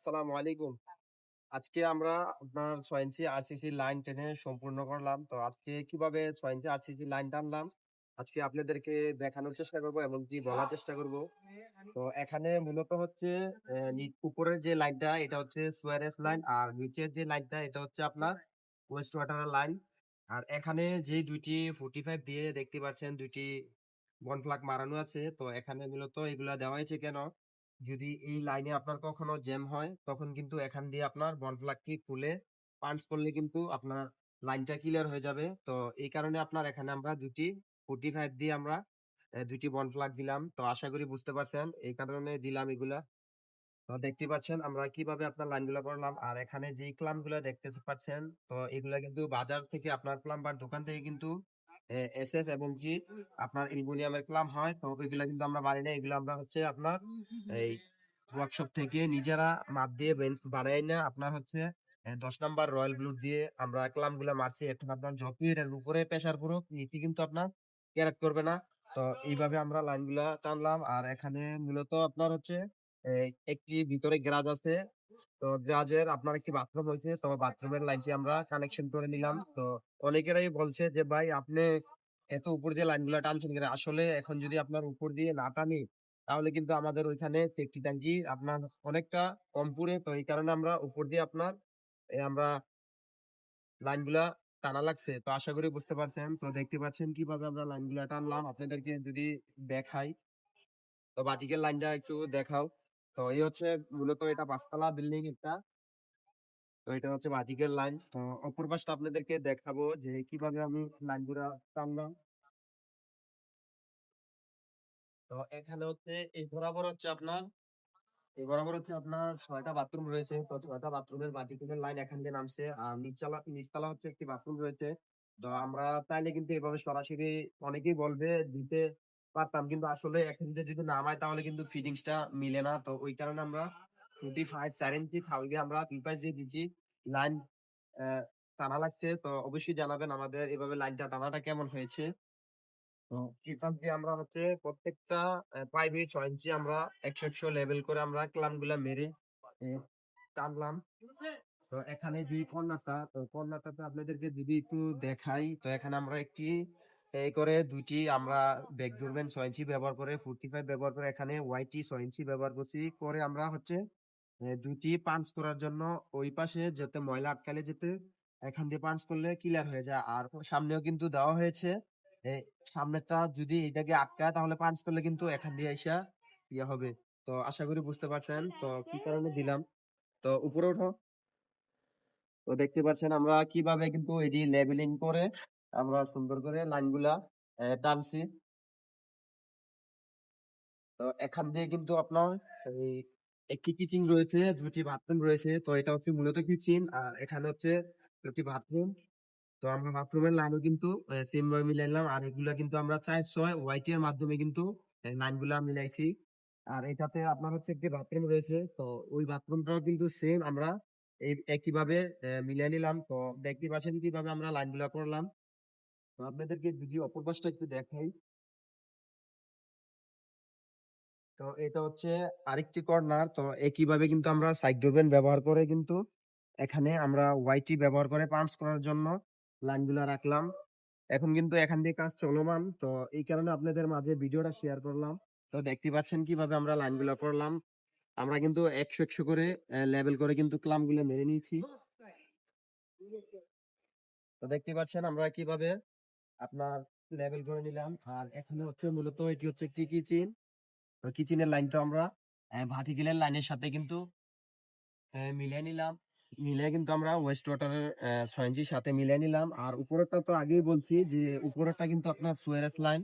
আসসালামু আলাইকুম। আজকে আমরা আপনার ৬ ইঞ্চি আরসিসি লাইন টেনে সম্পূর্ণ করলাম। তো আজকে কিভাবে ৬ ইঞ্চি আরসিসি লাইন টানলাম, আজকে আপনাদেরকে দেখানোর চেষ্টা করব এবং কি বলার চেষ্টা করব। তো এখানে মূলত হচ্ছে উপরের যে লাইনটা এটা হচ্ছে সুয়ারেজ লাইন আর নিচের যে লাইনটা এটা হচ্ছে আপনার ওয়েস্ট ওয়াটারের লাইন। আর এখানে যে ২টি 45 দিয়ে দেখতে পাচ্ছেন ২টি বন ফ্লাগ মারানো আছে। তো এখানে মূলত এগুলা দেওয়া হয়েছে কেন? যদি এই লাইনে আপনার কখনো জ্যাম হয় তখন কিন্তু এখান দিয়ে আপনার বন ফ্লাগটি খুলে পাঞ্চ করলে কিন্তু আপনার লাইনটা ক্লিয়ার হয়ে যাবে। তো এই কারণে আপনার এখানে আমরা ২টি 45 দিয়ে আমরা ২টি বন ফ্লাগ দিলাম। তো আশা করি বুঝতে পারছেন এই কারণে দিলাম এগুলা। তো দেখতে পাচ্ছেন আমরা কিভাবে আপনার লাইনগুলা করলাম। আর এখানে যেই ক্লাম্প গুলা দেখতে পাচ্ছেন তো এগুলা কিন্তু বাজার থেকে আপনার প্লাম্বার দোকান থেকে কিন্তু এসএস এবং কি আপনার অ্যালুমিনিয়ামের ক্লাম্প হয়। তো ওইগুলা কিন্তু আমরা বানাই না। এগুলো আমরা হচ্ছে আপনার এই ওয়ার্কশপ থেকে নিজেরা মাপ দিয়ে বানাই না। আপনার হচ্ছে ১০ নাম্বার রয়্যাল ব্লু দিয়ে আমরা ক্লাম্প গুলা মারছি। এখন আপনার যতই এটার উপরে প্রেসার পড়ুক নিচে কিন্তু আপনার ক্যারাক করবে না। তো এইভাবে আমরা লাইনগুলা টানলাম। আর এখানে মূলত আপনার হচ্ছে একটি ভিতরে গ্রাজ আছে। তো গ্রাজের আপনার একটি বাথরুম হয়েছে। তো বাথরুমের লাইনটি আমরা কানেকশন করে নিলাম। তো অনেকেরাই বলছে যে ভাই আপনি এত উপর দিয়ে লাইনগুলা টানছেন কেন? আসলে এখন যদি আপনার উপর দিয়ে না টানি তাহলে কিন্তু আমাদের ওইখানে সেফটি ট্যাঙ্কি আপনার অনেকটা কম পুড়ে। তো এই কারণে আমরা উপর দিয়ে আপনার আমরা লাইনগুলা টানা লাগছে। তো আশা করি বুঝতে পারছেন। তো দেখতে পাচ্ছেন কিভাবে আমরা লাইনগুলা টানলাম। আপনাদেরকে যদি দেখাই, তো ভার্টিক্যাল লাইনটা একটু দেখাও। তো এই হচ্ছে মূলত এটা ৫ তলা বিল্ডিং একটা। তো এটা হচ্ছে ভার্টিক্যাল লাইন। তো অপর পাশটা আপনাদেরকে দেখাবো যে কিভাবে আমি লাইনগুলা টানলাম। তো এখানে হচ্ছে এই বরাবর হচ্ছে আপনার ৬টা বাথরুম রয়েছে। তো ৬টা বাথরুমের ভার্টিক্যাল লাইন এখান দিয়ে নামছে। আর নিচতলা হচ্ছে একটি বাথরুম রয়েছে। তো আমরা চাইলে কিন্তু এভাবে সরাসরি অনেকেই বলবে দিতে পারতাম। কিন্তু আসলে এখান দিয়ে যদি নামাই তাহলে কিন্তু ফিটিংসটা মিলে না। তো ওই কারণে আমরা 25 4 ইঞ্চি ফাউল দিয়ে আমরা ২ পাশ দিয়ে দিচ্ছি। লাইন অ্যা টানা লাগছে। তো অবশ্যই জানাবেন আমাদের এভাবে লাইনটা টানাটা কেমন হয়েছে। তো এখান দিয়ে আমরা হচ্ছে প্রত্যেকটা পাইপে ৬ ইঞ্চি আমরা ১০০ লেভেল করে আমরা ক্লাম গুলা মেরে এ টানলাম। তো এখানে যে কর্নারটাতে আপনাদেরকে যদি একটু দেখাই, তো এখানে আমরা একটি এই করে ২টি আমরা ব্যাকডোর বেন ৬ ইঞ্চি ব্যবহার করে 45 ব্যবহার করে এখানে ওয়াইটি ৬ ইঞ্চি ব্যবহার করছি। করে আমরা হচ্ছে ২টি পাঞ্চ করার জন্য ওই পাশে যাতে ময়লা আটকালে যেতে এখান দিয়ে পাঞ্চ করলে ক্লিয়ার হয়ে যায়। আর সামনেও কিন্তু দেওয়া হয়েছে। এ সামনেরটা যদি এটাকে আটকায় তাহলে পাঞ্চ করলে কিন্তু এখান দিয়ে আইসা ইয়ে হবে। তো আশা করি বুঝতে পারছেন। তো কি কারণে দিলাম। তো উপরে ওঠো। তো দেখতে পাচ্ছেন আমরা কিভাবে কিন্তু এটি লেবেলিং করে আমরা সুন্দর করে লাইনগুলা টানছি। তো এখান দিয়ে কিন্তু আপনার এই একটি কিচিং রয়েছে, ২টি বাথরুম রয়েছে। তো এটা হচ্ছে মূলত কিচেন আর এখানে হচ্ছে একটি বাথরুম। তো আমরা বাথরুমের লাইনও কিন্তু সেম ভাবে মিলাইলাম। আর এগুলা কিন্তু আমরা ৪-৬ ওয়াইটি এর মাধ্যমে কিন্তু লাইনগুলা মিলাইছি। আর এটাতে আপনার হচ্ছে একটি বাথরুম রয়েছে। তো ওই বাথরুমটাও কিন্তু সেম আমরা এই একইভাবে মিলাই নিলাম। তো দেখতে পাচ্ছেন কিভাবে আমরা লাইনগুলা করলাম। তো আপনাদেরকে যদি অপর পাশটা একটু দেখাই। তো এটা হচ্ছে আরেকটি কর্নার। তো একইভাবে কিন্তু আমরা সাইড ডোরবেন ব্যবহার করে কিন্তু এখানে আমরা ওয়াইটি ব্যবহার করে পাঞ্চ করার জন্য লাইনগুলা রাখলাম। এখন কিন্তু এখান দিয়ে কাজ চলমান। তো এই কারণে আপনাদের মাঝে ভিডিওটা শেয়ার করলাম। তো দেখতে পাচ্ছেন কিভাবে আমরা লাইনগুলা করলাম। আমরা কিন্তু ১০০ করে লেভেল করে কিন্তু ক্লাম গুলো মেরে নিয়েছি। তো দেখতে পাচ্ছেন আমরা কিভাবে আপনার লেভেল করে নিলাম। আর এখানে হচ্ছে মূলত এটি হচ্ছে একটি কিচেন। তো কিচেনের লাইনটা আমরা ভার্টিক্যালের লাইনের সাথে কিন্তু মিলিয়ে নিলাম। মিলিয়ে কিন্তু আমরা ওয়েস্ট ওয়াটারের ৬ ইঞ্চির সাথে মিলিয়ে নিলাম। আর উপরেরটা তো আগেই বলছি যে উপরেরটা কিন্তু আপনার সুয়ারেজ লাইন।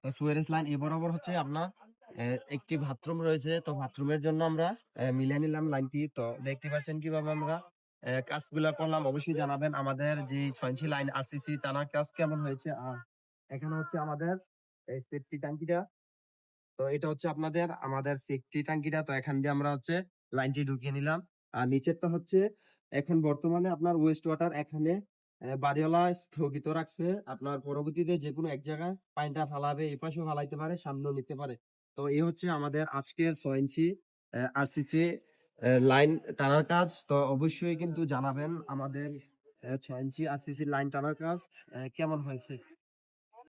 তো সুয়ারেজ লাইন এ বরাবর হচ্ছে আপনার একটি বাথরুম রয়েছে। তো বাথরুমের জন্য আমরা মিলিয়ে নিলাম লাইনটি। তো দেখতে পাচ্ছেন কিভাবে আমরা কাজগুলা করলাম। অবশ্যই জানাবেন আমাদের যে ৬ ইঞ্চি লাইন আরসিসি টানার কাজ কেমন হয়েছে। আর এখানে হচ্ছে আমাদের এই সেফটি ট্যাঙ্কিটা। তো এটা হচ্ছে আমাদের সেফটি ট্যাঙ্কিটা। তো এখান দিয়ে আমরা হচ্ছে লাইনটি ঢুকিয়ে নিলাম। আর নিচেরটা হচ্ছে এখন বর্তমানে আপনার ওয়েস্ট ওয়াটার এখানে বাড়িওয়ালা স্থগিত রাখছে। আপনার পরবর্তীতে যেকোনো এক জায়গায় পানিটা ফালাবে, এই পাশেও ফালাইতে পারে, সামনেও নিতে পারে। তো এই হচ্ছে আমাদের আজকের ৬ ইঞ্চি আরসিসি লাইন টানার কাজ তো অবশ্যই কিন্তু জানাবেন আমাদের 6 ইঞ্চি আরসিসি লাইন টানার কাজ কেমন হয়েছে?